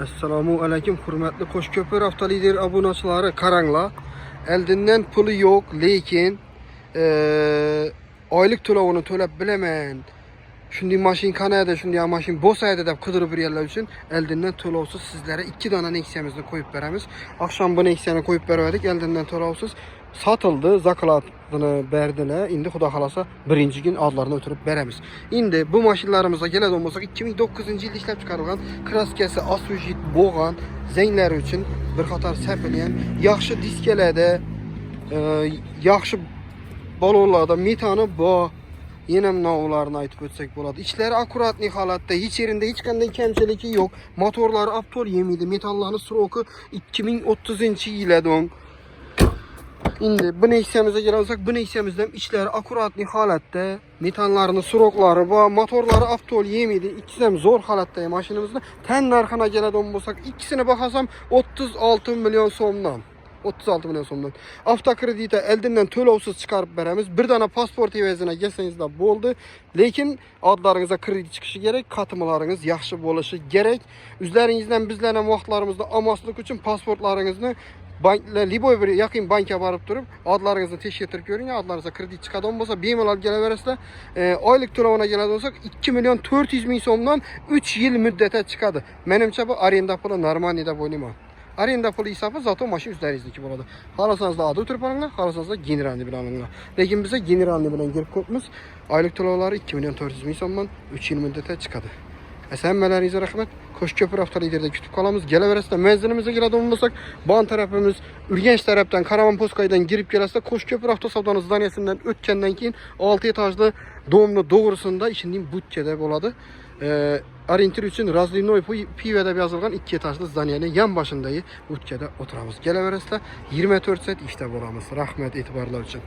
Assalamu aleyküm hürmetli Qo'shko'pir avtolider abunachilari, qaranglar. Eldinden puli yo'q, lekin oylik to'lovini to'lab bilaman. Shunday mashina qanada, shunday mashina bo'lsaydi deb qidirib berganlar uchun eldinden to'lovsiz sizlarga 2 dona Nexia'mizni qo'yib beramiz. Akşam bu Nexia'ni qo'yib berdik, eldinden to'lovsiz satıldı, zakladını berdiler. İndi xudo xolasa birinci gün adlarını ötürüp beremiz. İndi bu maşinlarımıza geladigan bolsak 2009 yılda ishlab chiqarilgan, kraskasi asujit bo'lgan, zengleri için bir qator səpilən, yaxşı diskelərdə, yaxşı balonlarda metanı bu yenem navlarını aytıp ötsek boladı. İçləri akuratlı halatda, hiç yerinde hiç qanday kamchiligi yo'q. Motorları aptol yemiydi. Metallarının sroku 2030 yilda. Şimdi bu Nexia'mıza gelirsek, bu Nexia'mızdan içleri akuratlı halatda, metallarının srokları var, motorları aptol yemiydi. İkisi de zor halatta maşinimizde. Ten narxına geladigan bolsak, ikisine bakarsam 36 milyon so'mdan. 36 milyon so'mdan. Avtokreditə eldindən to'lovsiz chiqarib beramiz. Bir dana pasport evaziga kelsangiz da bo'ldi. Lekin adlarınıza kredit chiqishi kerak, katmalarınız yaxshi bo'lishi kerak. Üzlərinizdən bizlərlə vaqtlarımızda amaslık üçün pasportlarınızı bankla liboy bir yaqin banka barib turib, adlarınızı tekshirib ko'ring. Adlarınıza kredit chiqadigan bo'lsa, bemalol kelaverasizlar. Oylik to'lovina keladigan bo'lsak, 2 milyon 400 ming so'mdan 3 yil muddatga chiqadi. Menimcha bu arenda puli normal deb o'ylayman. Arenda pulu hesabı zaten maşın üzerinizdeki burada. Halasanızda adı oturup alınlar, halasanızda generalini bilen alınlar. Lakin bize generalini bilen girip kopmuz. Aylık to'lovlari 2 milyon 400 ming so'mdan 3 yil muddete çıkadı. Esenmelerinizə rahmet. Qo'shko'pir avtoliderdə kutib qolamiz. Kelaverasizlar. Manzilimizga keladigan bo'lsak, Ban tarafimiz Urganch tarafdan, Karamanposkaydan girib kelasizlar. Qo'shko'pir avtosavdo zdaniyasidan o'tgandan keyin 6 etajli domni doğrusunda ishning butkada bo'ladi. Orientir için Razlinoy Pive deb yozilgan 2 etajli zdaniyaning yan başındayı butkada oturamiz. Kelaverasizlar. 24 saat ishda bo'lamiz. Rahmet e'tiborlar uchun.